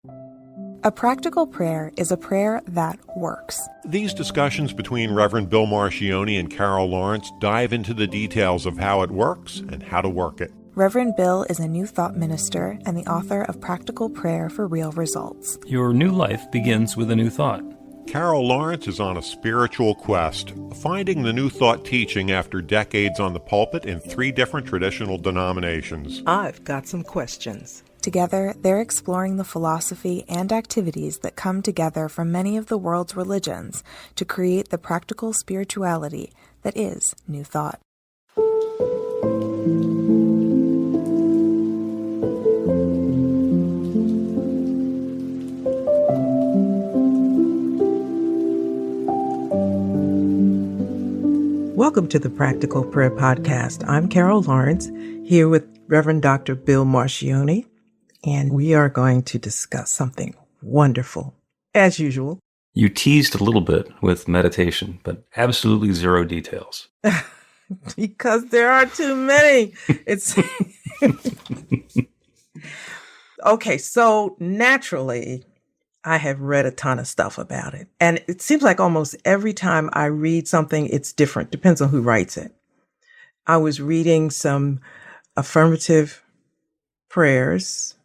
A practical prayer is a prayer that works. These discussions between Reverend Bill Marcioni and Carol Lawrence dive into the details of how it works and how to work it. Reverend Bill is a New Thought minister and the author of Practical Prayer for Real Results. Your new life begins with a new thought. Carol Lawrence is on a spiritual quest, finding the New Thought teaching after decades on the pulpit in 3 different traditional denominations. I've got some questions. Together, they're exploring the philosophy and activities that come together from many of the world's religions to create the practical spirituality that is New Thought. Welcome to the Practical Prayer Podcast. I'm Carol Lawrence, here with Reverend Dr. Bill Marcioni, and we are going to discuss something wonderful, as usual. You teased a little bit with meditation, but absolutely zero details. Because there are too many. It's okay, so naturally, I have read a ton of stuff about it. And it seems like almost every time I read something, it's different. Depends on who writes it. I was reading some affirmative prayers.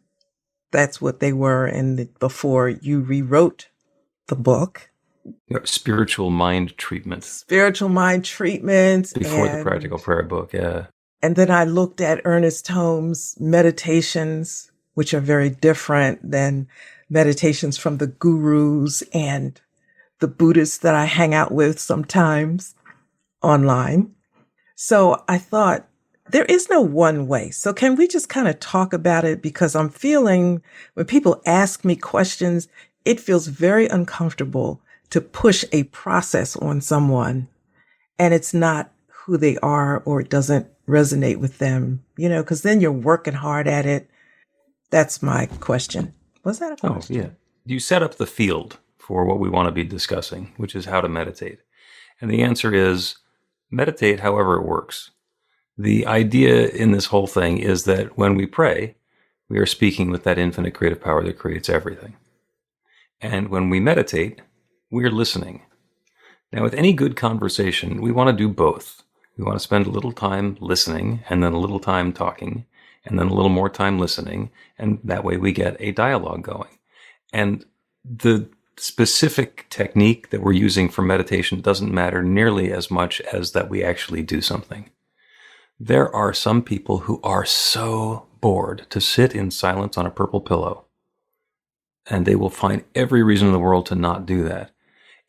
That's what they were before you rewrote the book. Spiritual mind treatment. Spiritual mind treatment. Before the Practical Prayer book, yeah. And then I looked at Ernest Holmes' meditations, which are very different than meditations from the gurus and the Buddhists that I hang out with sometimes online. So I thought, there is no one way. So can we just kind of talk about it? Because I'm feeling when people ask me questions, it feels very uncomfortable to push a process on someone and it's not who they are or it doesn't resonate with them, because then you're working hard at it. That's my question. Was that a question? Oh, yeah. You set up the field for what we want to be discussing, which is how to meditate. And the answer is meditate however it works. The idea in this whole thing is that when we pray, we are speaking with that infinite creative power that creates everything. And when we meditate, we're listening. Now, with any good conversation, we want to do both. We want to spend a little time listening and then a little time talking and then a little more time listening. And that way we get a dialogue going. And the specific technique that we're using for meditation doesn't matter nearly as much as that we actually do something. There are some people who are so bored to sit in silence on a purple pillow, and they will find every reason in the world to not do that.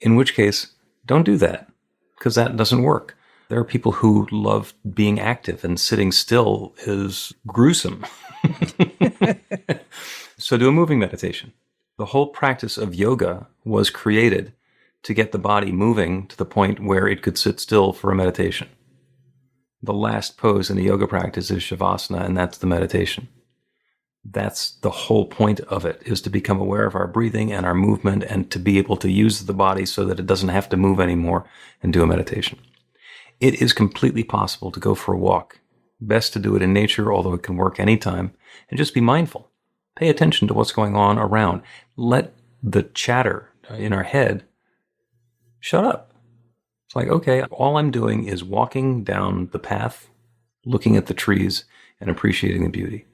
In which case, don't do that, because that doesn't work. There are people who love being active, and sitting still is gruesome. So do a moving meditation. The whole practice of yoga was created to get the body moving to the point where it could sit still for a meditation. The last pose in a yoga practice is Shavasana, and that's the meditation. That's the whole point of it, is to become aware of our breathing and our movement and to be able to use the body so that it doesn't have to move anymore and do a meditation. It is completely possible to go for a walk. Best to do it in nature, although it can work anytime, and just be mindful. Pay attention to what's going on around. Let the chatter in our head shut up. It's like, okay, all I'm doing is walking down the path, looking at the trees, and appreciating the beauty.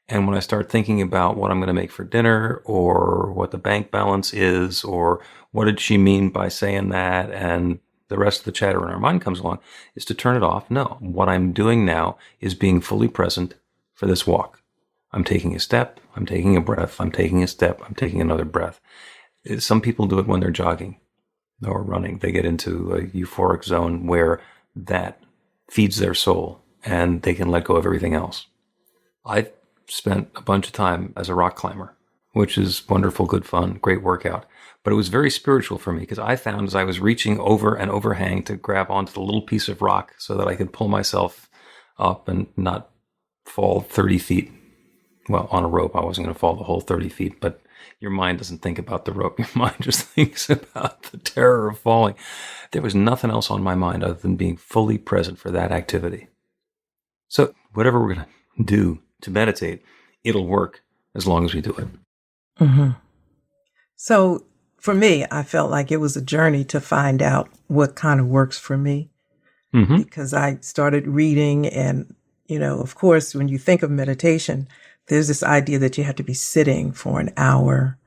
And when I start thinking about what I'm going to make for dinner, or what the bank balance is, or what did she mean by saying that, and the rest of the chatter in our mind comes along, is to turn it off. No, what I'm doing now is being fully present for this walk. I'm taking a step, I'm taking a breath, I'm taking a step, I'm taking another breath. Some people do it when they're jogging or running. They get into a euphoric zone where that feeds their soul and they can let go of everything else. I've spent a bunch of time as a rock climber, which is wonderful, good fun, great workout. But it was very spiritual for me because I found as I was reaching over an overhang to grab onto the little piece of rock so that I could pull myself up and not fall 30 feet. Well, on a rope, I wasn't going to fall the whole 30 feet, but your mind doesn't think about the rope. Your mind just thinks about the terror of falling. There was nothing else on my mind other than being fully present for that activity. So whatever we're going to do to meditate, it'll work as long as we do it. Hmm. So for me, I felt like it was a journey to find out what kind of works for me, Mm-hmm. because I started reading and, of course, when you think of meditation, there's this idea that you have to be sitting for an hour.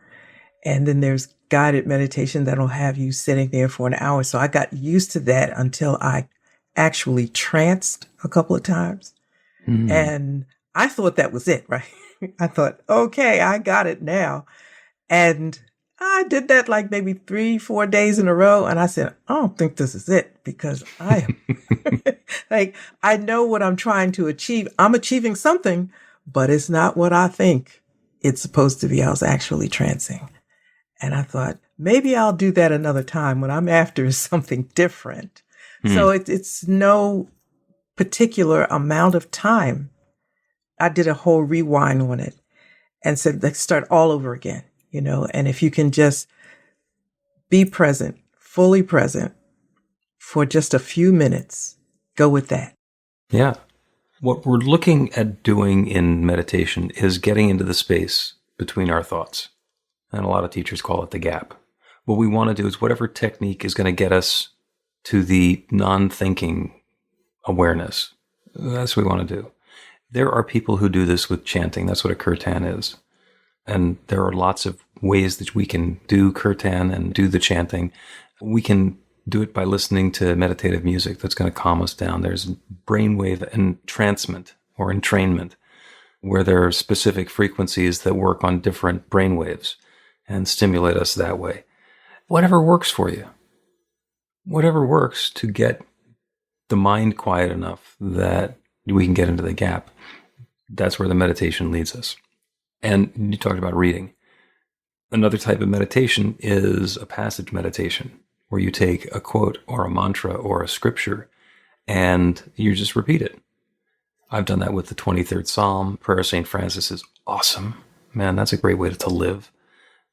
And then there's guided meditation that'll have you sitting there for an hour. So I got used to that until I actually tranced a couple of times. Mm. And I thought that was it, right? I thought, okay, I got it now. And I did that like maybe 3-4 days in a row. And I said, I don't think this is it, because I am like, I know what I'm trying to achieve. I'm achieving something, but it's not what I think it's supposed to be. I was actually trancing. And I thought, maybe I'll do that another time. What I'm after is something different. So it's no particular amount of time. I did a whole rewind on it and said, let's start all over again, and if you can just be present, fully present for just a few minutes, go with that. Yeah. What we're looking at doing in meditation is getting into the space between our thoughts. And a lot of teachers call it the gap. What we want to do is whatever technique is going to get us to the non-thinking awareness. That's what we want to do. There are people who do this with chanting. That's what a kirtan is. And there are lots of ways that we can do kirtan and do the chanting. We can do it by listening to meditative music that's going to calm us down. There's brainwave entrancement or entrainment, where there are specific frequencies that work on different brainwaves and stimulate us that way. Whatever works for you. Whatever works to get the mind quiet enough that we can get into the gap. That's where the meditation leads us. And you talked about reading. Another type of meditation is a passage meditation, where you take a quote or a mantra or a scripture and you just repeat it. I've done that with the 23rd Psalm. Prayer of St. Francis is awesome. Man, that's a great way to live.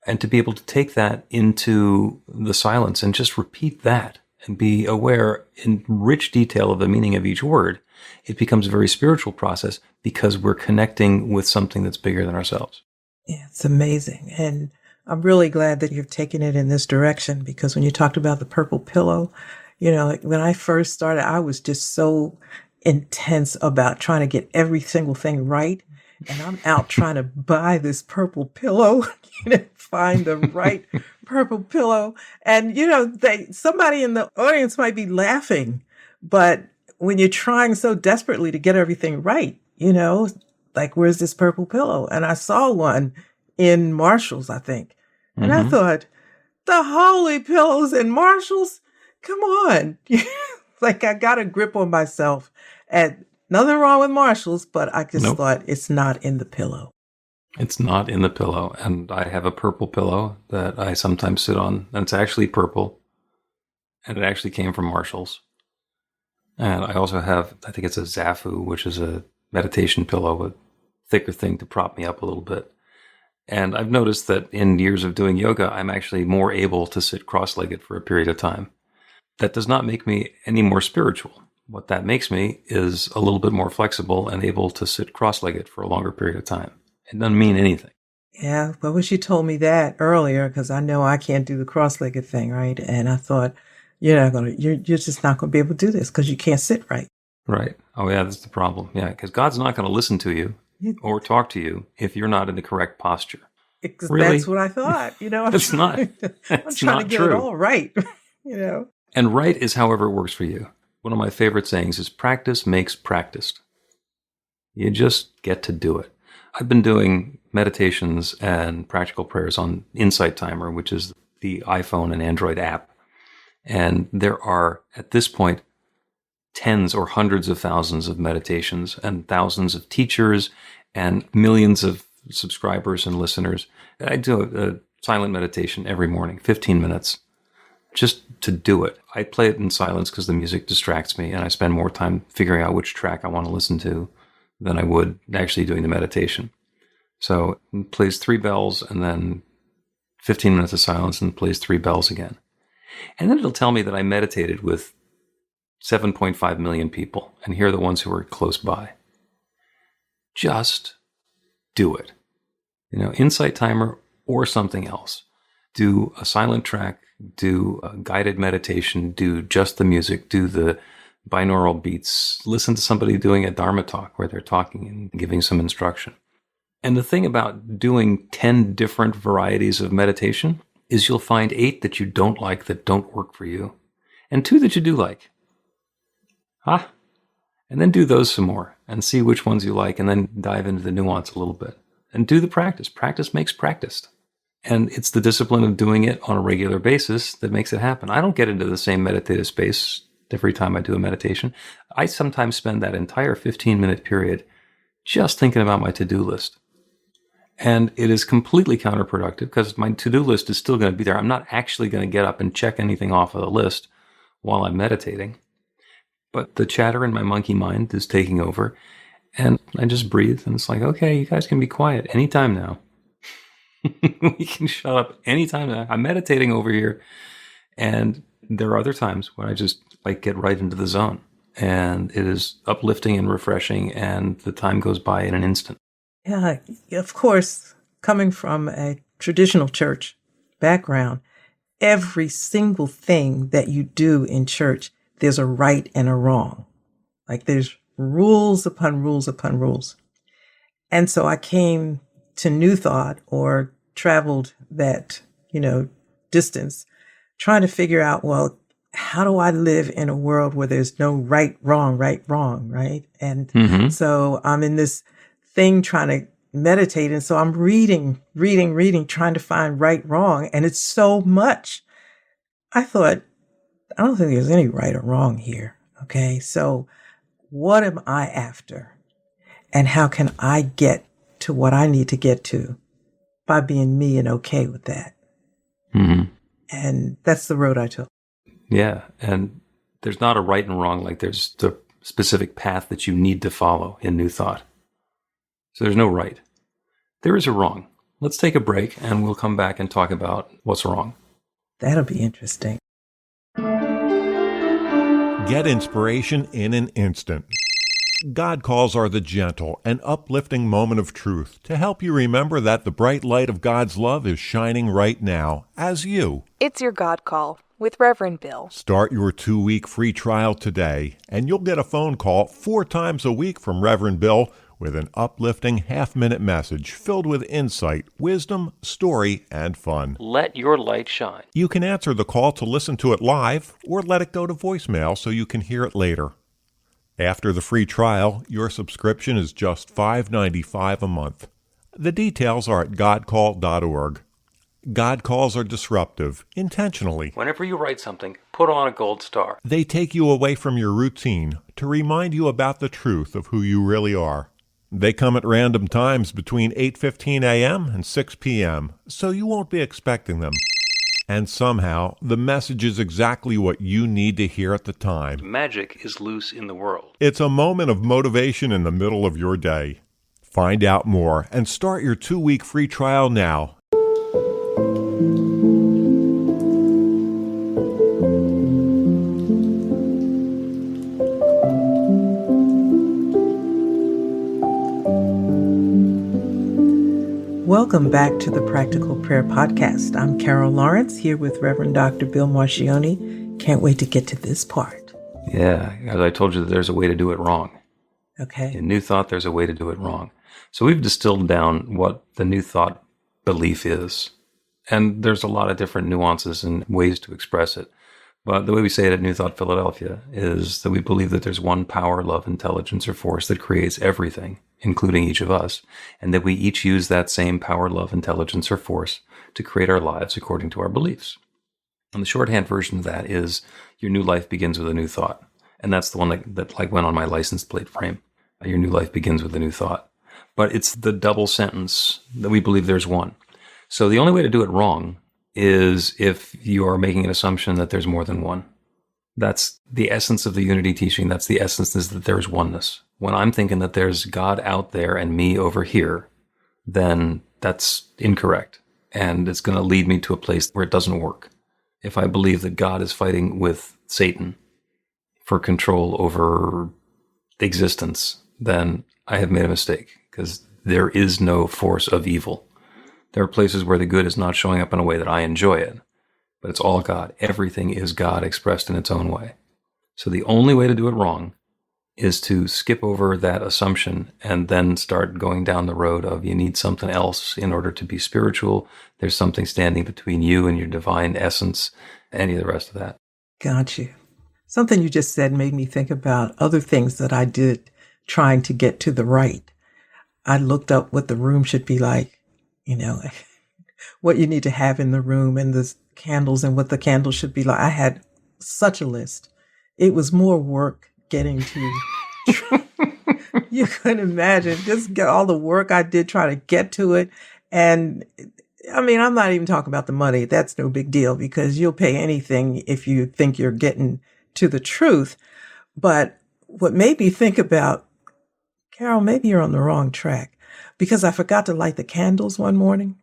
And to be able to take that into the silence and just repeat that and be aware in rich detail of the meaning of each word, it becomes a very spiritual process because we're connecting with something that's bigger than ourselves. Yeah, it's amazing. And I'm really glad that you've taken it in this direction, because when you talked about the purple pillow, like when I first started, I was just so intense about trying to get every single thing right. And I'm out trying to buy this purple pillow, find the right purple pillow. And, somebody in the audience might be laughing, but when you're trying so desperately to get everything right, like, where's this purple pillow? And I saw one in Marshall's, I think. And I thought, the holy pillows in Marshall's? Come on. Like, I got a grip on myself. And nothing wrong with Marshall's, but I just thought it's not in the pillow. It's not in the pillow. And I have a purple pillow that I sometimes sit on, and it's actually purple. And it actually came from Marshall's. And I also have, I think it's a Zafu, which is a meditation pillow, a thicker thing to prop me up a little bit. And I've noticed that in years of doing yoga, I'm actually more able to sit cross-legged for a period of time. That does not make me any more spiritual. What that makes me is a little bit more flexible and able to sit cross-legged for a longer period of time. It doesn't mean anything. Yeah, I wish you told me that earlier, because I know I can't do the cross-legged thing, right? And I thought, you're just not going to be able to do this because you can't sit right. Right. Oh, yeah, that's the problem. Yeah, because God's not going to listen to you or talk to you if you're not in the correct posture. Really? That's what I thought. It's not. I'm It's trying not to get true. it all right. And right is however it works for you. One of my favorite sayings is practice makes practiced. You just get to do it. I've been doing meditations and practical prayers on Insight Timer, which is the iPhone and Android app. And there are, at this point, tens or hundreds of thousands of meditations and thousands of teachers and millions of subscribers and listeners. I do a silent meditation every morning, 15 minutes, just to do it. I play it in silence because the music distracts me, and I spend more time figuring out which track I want to listen to than I would actually doing the meditation. So it plays 3 bells and then 15 minutes of silence and plays 3 bells again. And then it'll tell me that I meditated with 7.5 million people, and here are the ones who are close by. Just do it. Insight Timer or something else. Do a silent track, do a guided meditation, do just the music, do the binaural beats, listen to somebody doing a Dharma talk where they're talking and giving some instruction. And the thing about doing 10 different varieties of meditation is you'll find 8 that you don't like, that don't work for you, and 2 that you do like. And then do those some more and see which ones you like, and then dive into the nuance a little bit. And do the practice. Practice makes practiced. And it's the discipline of doing it on a regular basis that makes it happen. I don't get into the same meditative space every time I do a meditation. I sometimes spend that entire 15-minute period just thinking about my to-do list. And it is completely counterproductive because my to-do list is still going to be there. I'm not actually going to get up and check anything off of the list while I'm meditating. But the chatter in my monkey mind is taking over. And I just breathe. And it's like, okay, you guys can be quiet anytime now. We can shut up anytime now. I'm meditating over here. And there are other times when I just get right into the zone. And it is uplifting and refreshing. And the time goes by in an instant. Yeah, of course, coming from a traditional church background, every single thing that you do in church, there's a right and a wrong. There's rules upon rules upon rules. And so I came to New Thought, or traveled that, distance, trying to figure out, well, how do I live in a world where there's no right, wrong, right? And so I'm in this thing trying to meditate. And so I'm reading, trying to find right, wrong. And it's so much. I thought, I don't think there's any right or wrong here. Okay. So what am I after? And how can I get to what I need to get to by being me and okay with that? Mm-hmm. And that's the road I took. Yeah. And there's not a right and wrong. There's the specific path that you need to follow in New Thought. So there's no right. There is a wrong. Let's take a break and we'll come back and talk about what's wrong. That'll be interesting. Get inspiration in an instant. God calls are the gentle and uplifting moment of truth to help you remember that the bright light of God's love is shining right now as you. It's your God Call with Reverend Bill. Start your 2-week free trial today, and you'll get a phone call 4 times a week from Reverend Bill with an uplifting half-minute message filled with insight, wisdom, story, and fun. Let your light shine. You can answer the call to listen to it live or let it go to voicemail so you can hear it later. After the free trial, your subscription is just $5.95 a month. The details are at godcall.org. God calls are disruptive, intentionally. Whenever you write something, put on a gold star. They take you away from your routine to remind you about the truth of who you really are. They come at random times between 8:15 a.m. and 6 p.m., so you won't be expecting them. And somehow, the message is exactly what you need to hear at the time. Magic is loose in the world. It's a moment of motivation in the middle of your day. Find out more and start your 2-week free trial now. Welcome back to the Practical Prayer Podcast. I'm Carol Lawrence here with Reverend Dr. Bill Marcioni. Can't wait to get to this part. Yeah, as I told you, there's a way to do it wrong. Okay. In New Thought, there's a way to do it wrong. So we've distilled down what the New Thought belief is. And there's a lot of different nuances and ways to express it. But the way we say it at New Thought Philadelphia is that we believe that there's one power, love, intelligence, or force that creates everything, including each of us, and that we each use that same power, love, intelligence, or force to create our lives according to our beliefs. And the shorthand version of that is your new life begins with a new thought. And that's the one that went on my license plate frame. Your new life begins with a new thought. But it's the double sentence that we believe there's one. So the only way to do it wrong is if you are making an assumption that there's more than one. That's the essence of the unity teaching. That's the essence, is that there's oneness. When I'm thinking that there's God out there and me over here, then that's incorrect. And it's going to lead me to a place where it doesn't work. If I believe that God is fighting with Satan for control over existence, then I have made a mistake, because there is no force of evil. There are places where the good is not showing up in a way that I enjoy it, but it's all God. Everything is God expressed in its own way. So the only way to do it wrong is to skip over that assumption and then start going down the road of you need something else in order to be spiritual. There's something standing between you and your divine essence, any of the rest of that. Got you. Something you just said made me think about other things that I did trying to get to the right. I looked up what the room should be like, what you need to have in the room and the candles and what the candles should be like. I had such a list. It was more work getting to, you couldn't imagine, just get all the work I did trying to get to it. And I mean, I'm not even talking about the money. That's no big deal because you'll pay anything if you think you're getting to the truth. But what made me think about, Carol, maybe you're on the wrong track, because I forgot to light the candles one morning.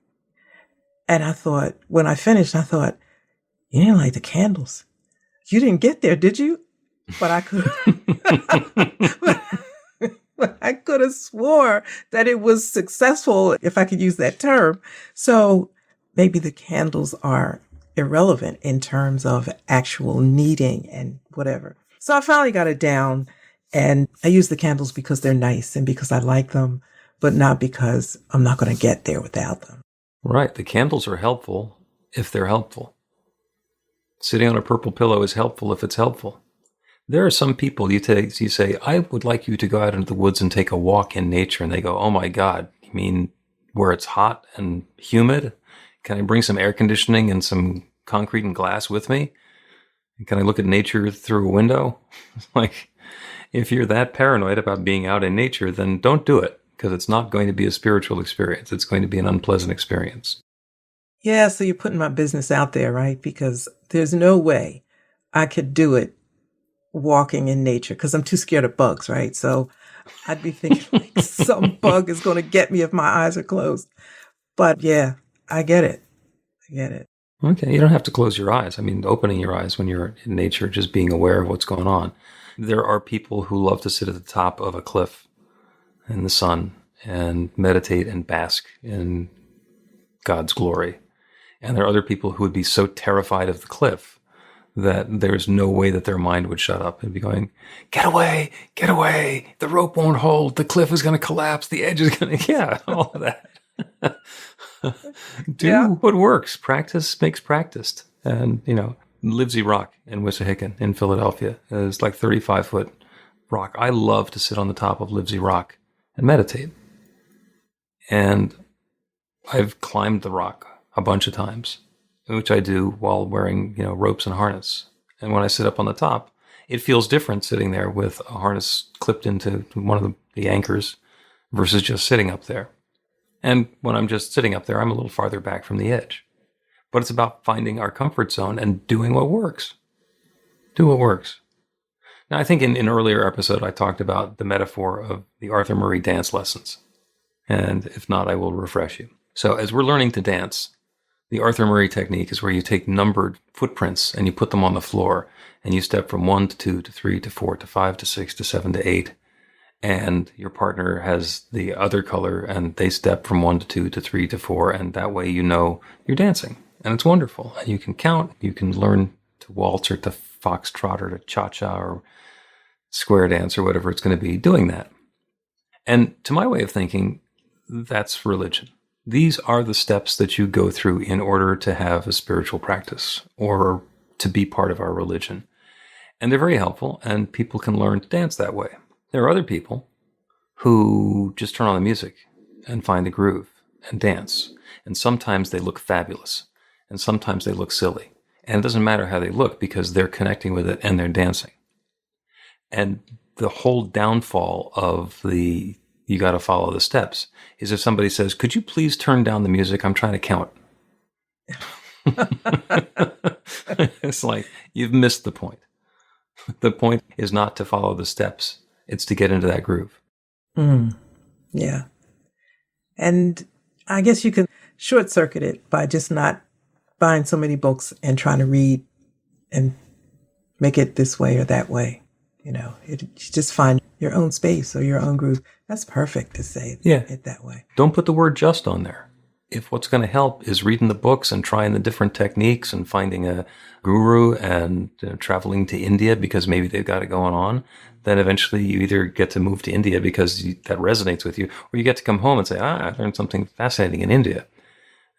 And I thought, when I finished, I thought, you didn't light the candles. You didn't get there, did you? But I could but I could have swore that it was successful, if I could use that term. So maybe the candles are irrelevant in terms of actual needing and whatever. So I finally got it down, and I use the candles because they're nice and because I like them, but not because I'm not going to get there without them. Right. The candles are helpful if they're helpful. Sitting on a purple pillow is helpful if it's helpful. There are some people you say, I would like you to go out into the woods and take a walk in nature. And they go, oh my God, you mean where it's hot and humid? Can I bring some air conditioning and some concrete and glass with me? Can I look at nature through a window? Like, if you're that paranoid about being out in nature, then don't do it, because it's not going to be a spiritual experience. It's going to be an unpleasant experience. Yeah, so you're putting my business out there, right? Because there's no way I could do it walking in nature because I'm too scared of bugs, right? So I'd be thinking like some bug is going to get me if my eyes are closed. But yeah, I get it. Okay, you don't have to close your eyes. I mean, opening your eyes when you're in nature, just being aware of what's going on. There are people who love to sit at the top of a cliff in the sun and meditate and bask in God's glory. And there are other people who would be so terrified of the cliff that there's no way that their mind would shut up and be going, get away, the rope won't hold, the cliff is going to collapse, the edge is going to, all of that. Do what works. Practice makes practiced. And, Livesey Rock in Wissahickon in Philadelphia is like 35-foot rock. I love to sit on the top of Livesey Rock and meditate. And I've climbed the rock a bunch of times, which I do while wearing, ropes and harness. And when I sit up on the top, it feels different sitting there with a harness clipped into one of the anchors versus just sitting up there. And when I'm just sitting up there, I'm a little farther back from the edge. But it's about finding our comfort zone and doing what works. Do what works. Now, I think in an earlier episode, I talked about the metaphor of the Arthur Murray dance lessons. And if not, I will refresh you. So as we're learning to dance, the Arthur Murray technique is where you take numbered footprints and you put them on the floor and you step from 1 to 2 to 3 to 4 to 5 to 6 to 7 to 8. And your partner has the other color and they step from 1 to 2 to 3 to 4. And that way you're dancing. And it's wonderful. And you can count, you can learn to waltz or to foxtrot or to cha-cha or square dance or whatever it's going to be doing that. And to my way of thinking, that's religion. These are the steps that you go through in order to have a spiritual practice or to be part of our religion. And they're very helpful, and people can learn to dance that way. There are other people who just turn on the music and find the groove and dance. And sometimes they look fabulous, and sometimes they look silly. And it doesn't matter how they look because they're connecting with it and they're dancing. And the whole downfall of you got to follow the steps is if somebody says, could you please turn down the music? I'm trying to count. It's like, you've missed the point. The point is not to follow the steps. It's to get into that groove. Yeah. And I guess you can short circuit it by just not buying so many books and trying to read and make it this way or that way. You just find your own space or your own groove. That's perfect to say it that way. Don't put the word just on there. if what's going to help is reading the books and trying the different techniques and finding a guru and traveling to India because maybe they've got it going on, then eventually you either get to move to India because that resonates with you, or you get to come home and say, I learned something fascinating in India.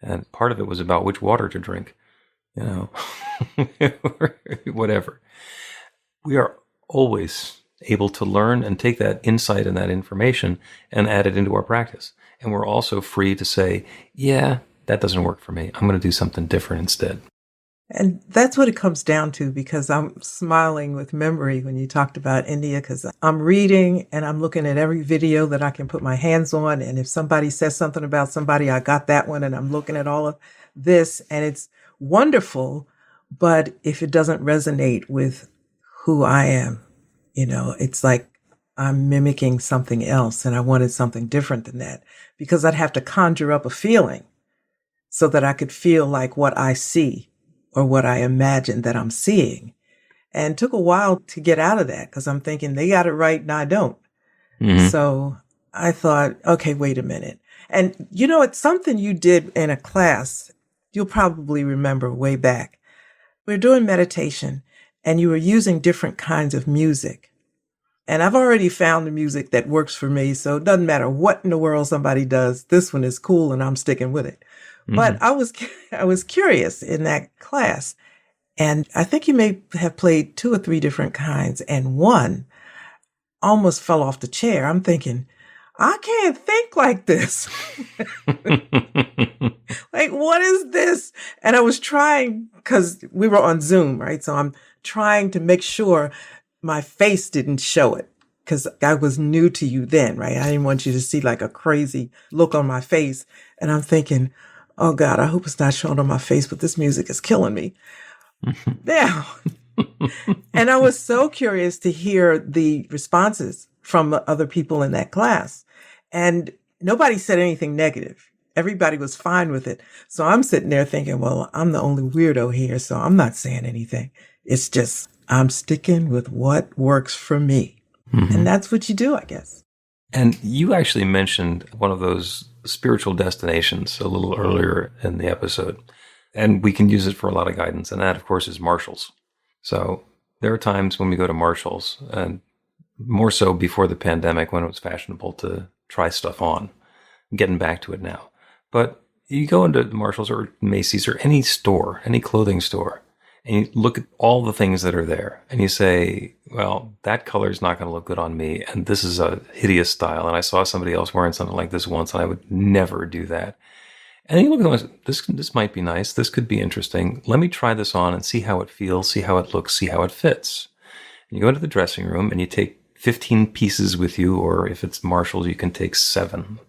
And part of it was about which water to drink, whatever. We are always able to learn and take that insight and that information and add it into our practice. And we're also free to say, yeah, that doesn't work for me. I'm going to do something different instead. And that's what it comes down to, because I'm smiling with memory when you talked about India, because I'm reading and I'm looking at every video that I can put my hands on. And if somebody says something about somebody, I got that one, and I'm looking at all of this, and it's wonderful. But if it doesn't resonate with who I am, it's like I'm mimicking something else, and I wanted something different than that, because I'd have to conjure up a feeling so that I could feel like what I see or what I imagine that I'm seeing. And it took a while to get out of that, because I'm thinking they got it right and I don't. Mm-hmm. So I thought, okay, wait a minute. And it's something you did in a class. You'll probably remember way back. We're doing meditation and you were using different kinds of music. And I've already found the music that works for me. So it doesn't matter what in the world somebody does. This one is cool and I'm sticking with it. Mm-hmm. But I was curious in that class, and I think you may have played 2 or 3 different kinds, and one almost fell off the chair. I'm thinking, I can't think like this. Like, what is this? And I was trying, because we were on Zoom, right? So I'm trying to make sure my face didn't show it, because I was new to you then, right? I didn't want you to see like a crazy look on my face. And I'm thinking, oh God, I hope it's not showing on my face, but this music is killing me. Now, and I was so curious to hear the responses from other people in that class. And nobody said anything negative. Everybody was fine with it. So I'm sitting there thinking, well, I'm the only weirdo here, so I'm not saying anything. It's just, I'm sticking with what works for me. Mm-hmm. And that's what you do, I guess. And you actually mentioned one of those spiritual destinations a little earlier in the episode. And we can use it for a lot of guidance. And that, of course, is Marshall's. So there are times when we go to Marshall's, and more so before the pandemic when it was fashionable to try stuff on. I'm getting back to it now. But you go into Marshall's or Macy's or any store, any clothing store, and you look at all the things that are there, and you say, well, that color is not going to look good on me, and this is a hideous style, and I saw somebody else wearing something like this once, and I would never do that. And then you look at them and say, this might be nice, this could be interesting, let me try this on and see how it feels, see how it looks, see how it fits. And you go into the dressing room, and you take 15 pieces with you, or if it's Marshall's, you can take 7,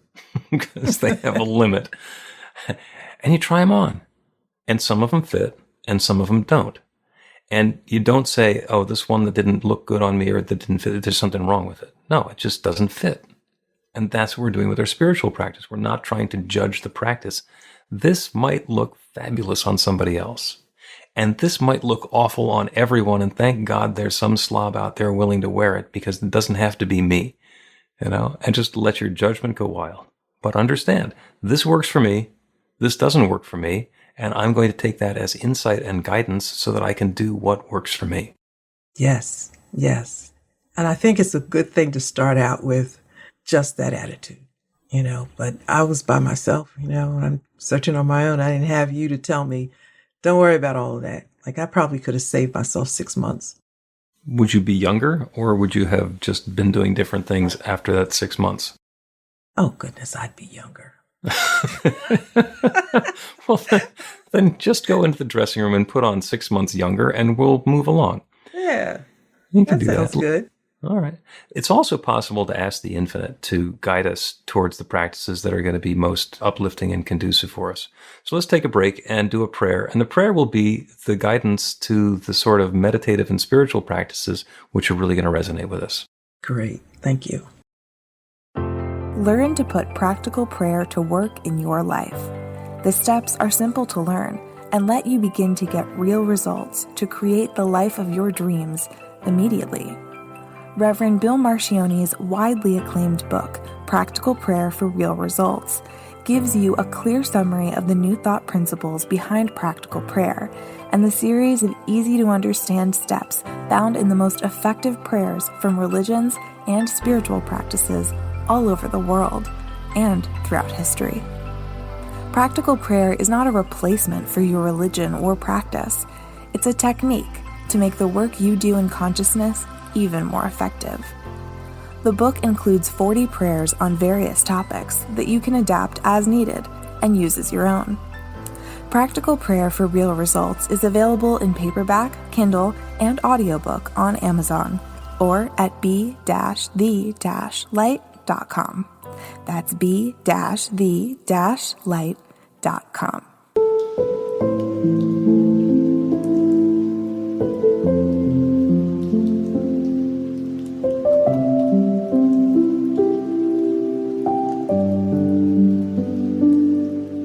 because they have a limit. And you try them on, and some of them fit, and some of them don't. And you don't say, oh, this one that didn't look good on me or that didn't fit, there's something wrong with it. No, it just doesn't fit. And that's what we're doing with our spiritual practice. We're not trying to judge the practice. This might look fabulous on somebody else. And this might look awful on everyone. And thank God there's some slob out there willing to wear it, because it doesn't have to be me, and just let your judgment go wild. But understand, this works for me. This doesn't work for me. And I'm going to take that as insight and guidance so that I can do what works for me. Yes, yes. And I think it's a good thing to start out with just that attitude, But I was by myself, when I'm searching on my own. I didn't have you to tell me, don't worry about all of that. Like, I probably could have saved myself 6 months. Would you be younger, or would you have just been doing different things after that 6 months? Oh, goodness, I'd be younger. Well, then just go into the dressing room and put on 6 months younger, and we'll move along. Yeah, you can that do sounds that. Good. All right. It's also possible to ask the infinite to guide us towards the practices that are going to be most uplifting and conducive for us. So let's take a break and do a prayer. And the prayer will be the guidance to the sort of meditative and spiritual practices which are really going to resonate with us. Great. Thank you. Learn to put practical prayer to work in your life. The steps are simple to learn and let you begin to get real results to create the life of your dreams immediately. Reverend Bill Marchione's widely acclaimed book, Practical Prayer for Real Results, gives you a clear summary of the New Thought principles behind practical prayer and the series of easy-to-understand steps found in the most effective prayers from religions and spiritual practices all over the world and throughout history. Practical prayer is not a replacement for your religion or practice. It's a technique to make the work you do in consciousness even more effective. The book includes 40 prayers on various topics that you can adapt as needed and use as your own. Practical Prayer for Real Results is available in paperback, Kindle, and audiobook on Amazon or at b-the-light.com. That's b-the-light.com.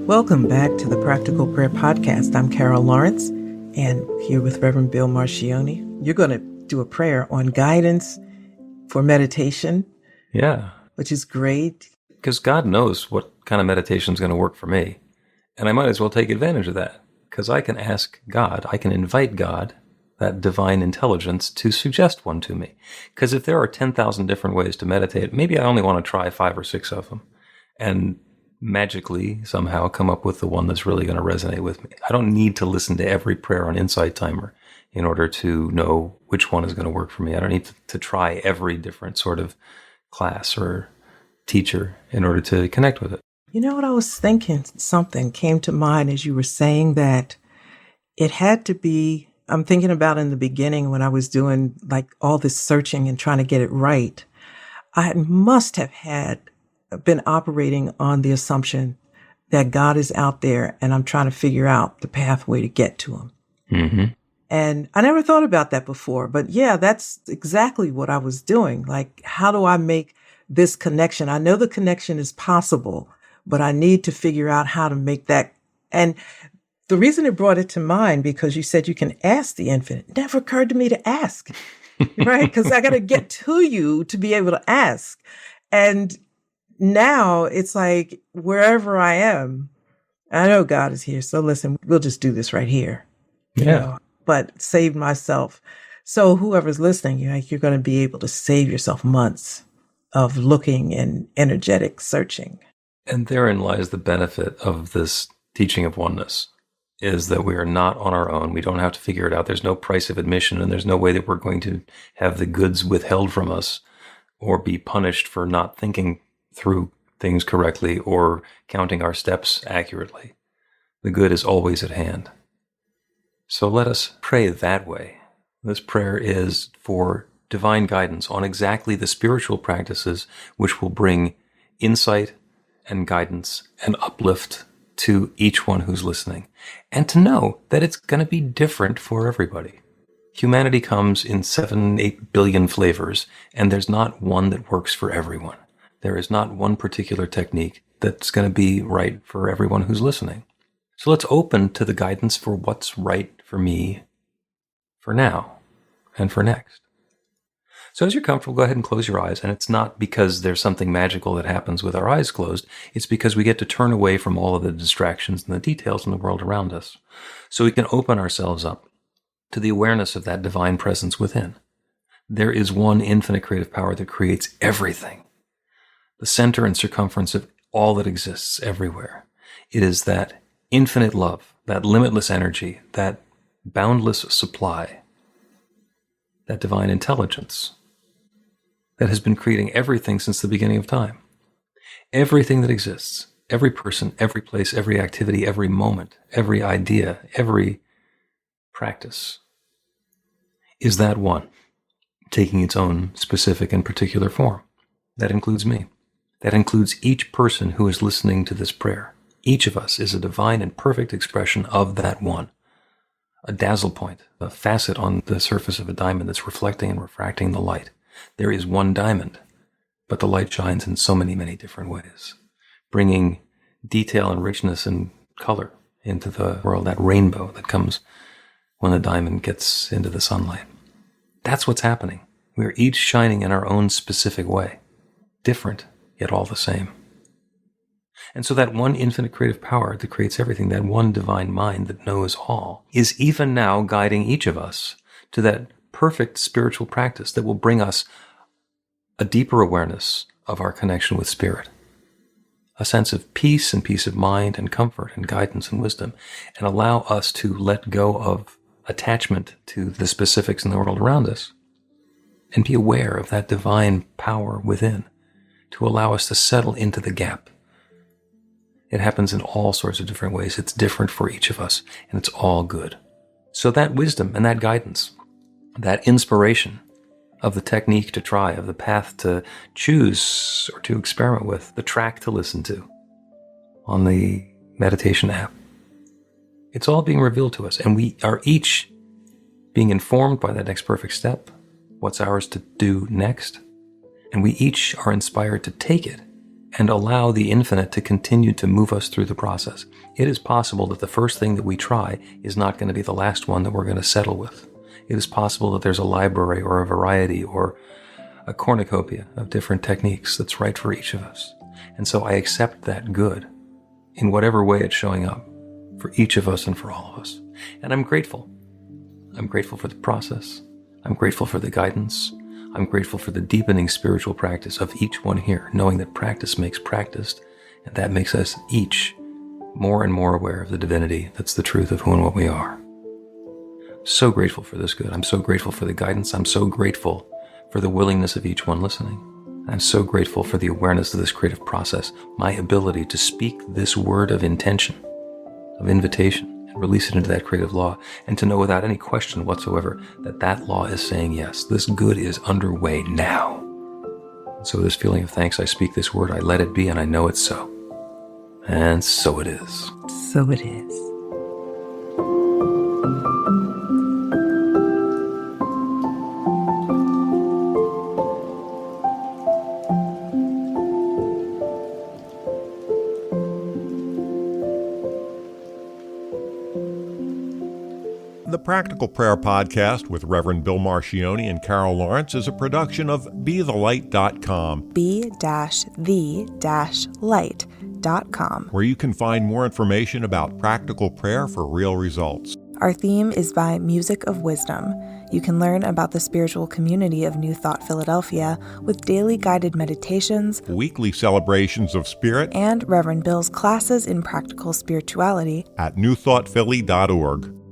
Welcome back to the Practical Prayer Podcast. I'm Carol Lawrence, and here with Reverend Bill Marcioni. You're going to do a prayer on guidance for meditation. Yeah. Which is great. Because God knows what kind of meditation is going to work for me. And I might as well take advantage of that. Because I can ask God, I can invite God, that divine intelligence, to suggest one to me. Because if there are 10,000 different ways to meditate, maybe I only want to try 5 or 6 of them. And magically, somehow, come up with the one that's really going to resonate with me. I don't need to listen to every prayer on Insight Timer in order to know which one is going to work for me. I don't need to try every different sort of class or teacher in order to connect with it. You know what I was thinking? Something came to mind as you were saying that it had to be, I'm thinking about in the beginning when I was doing like all this searching and trying to get it right. I must have been operating on the assumption that God is out there and I'm trying to figure out the pathway to get to him. Mm-hmm. And I never thought about that before, but yeah, that's exactly what I was doing. Like, how do I make this connection? I know the connection is possible, but I need to figure out how to make that. And the reason it brought it to mind, because you said you can ask the infinite. It never occurred to me to ask, right? Because I got to get to you to be able to ask. And now it's like wherever I am, I know God is here. So listen, we'll just do this right here. Yeah. You know, but save myself. So whoever's listening, you're going to be able to save yourself months of looking and energetic searching. And therein lies the benefit of this teaching of oneness, is that we are not on our own. We don't have to figure it out. There's no price of admission, and there's no way that we're going to have the goods withheld from us or be punished for not thinking through things correctly or counting our steps accurately. The good is always at hand. So let us pray that way. This prayer is for divine guidance on exactly the spiritual practices which will bring insight and guidance and uplift to each one who's listening, and to know that it's going to be different for everybody. Humanity comes in 7-8 billion flavors, and there's not one that works for everyone. There is not one particular technique that's going to be right for everyone who's listening. So let's open to the guidance for what's right for me for now and for next. So as you're comfortable, go ahead and close your eyes. And it's not because there's something magical that happens with our eyes closed. It's because we get to turn away from all of the distractions and the details in the world around us. So we can open ourselves up to the awareness of that divine presence within. There is one infinite creative power that creates everything. The center and circumference of all that exists everywhere. It is that infinite love, that limitless energy, that boundless supply, that divine intelligence that has been creating everything since the beginning of time. Everything that exists, every person, every place, every activity, every moment, every idea, every practice is that one, taking its own specific and particular form. That includes me. That includes each person who is listening to this prayer. Each of us is a divine and perfect expression of that one. A dazzle point, a facet on the surface of a diamond that's reflecting and refracting the light. There is one diamond, but the light shines in so many, many different ways, bringing detail and richness and color into the world, that rainbow that comes when the diamond gets into the sunlight. That's what's happening. We're each shining in our own specific way, different, yet all the same. And so that one infinite creative power that creates everything, that one divine mind that knows all, is even now guiding each of us to that perfect spiritual practice that will bring us a deeper awareness of our connection with Spirit, a sense of peace and peace of mind and comfort and guidance and wisdom, and allow us to let go of attachment to the specifics in the world around us and be aware of that divine power within to allow us to settle into the gap. It happens in all sorts of different ways. It's different for each of us, and it's all good. So that wisdom and that guidance, that inspiration of the technique to try, of the path to choose or to experiment with, the track to listen to on the meditation app, it's all being revealed to us, and we are each being informed by that next perfect step, what's ours to do next, and we each are inspired to take it and allow the infinite to continue to move us through the process. It is possible that the first thing that we try is not going to be the last one that we're going to settle with. It is possible that there's a library or a variety or a cornucopia of different techniques that's right for each of us. And so I accept that good in whatever way it's showing up for each of us and for all of us. And I'm grateful. I'm grateful for the process. I'm grateful for the guidance. I'm grateful for the deepening spiritual practice of each one here, knowing that practice makes practiced, and that makes us each more and more aware of the divinity that's the truth of who and what we are. So grateful for this good. I'm so grateful for the guidance. I'm so grateful for the willingness of each one listening. I'm so grateful for the awareness of this creative process, my ability to speak this word of intention, of invitation, and release it into that creative law, and to know without any question whatsoever that that law is saying yes. This good is underway now. And so this feeling of thanks, I speak this word, I let it be, and I know it's so. And so it is. So it is. The Practical Prayer Podcast with Reverend Bill Marcioni and Carol Lawrence is a production of BeTheLight.com. be-the-light.com, where you can find more information about practical prayer for real results. Our theme is by Music of Wisdom. You can learn about the spiritual community of New Thought Philadelphia with daily guided meditations, Weekly celebrations of spirit, and Reverend Bill's classes in practical spirituality at newthoughtphilly.org.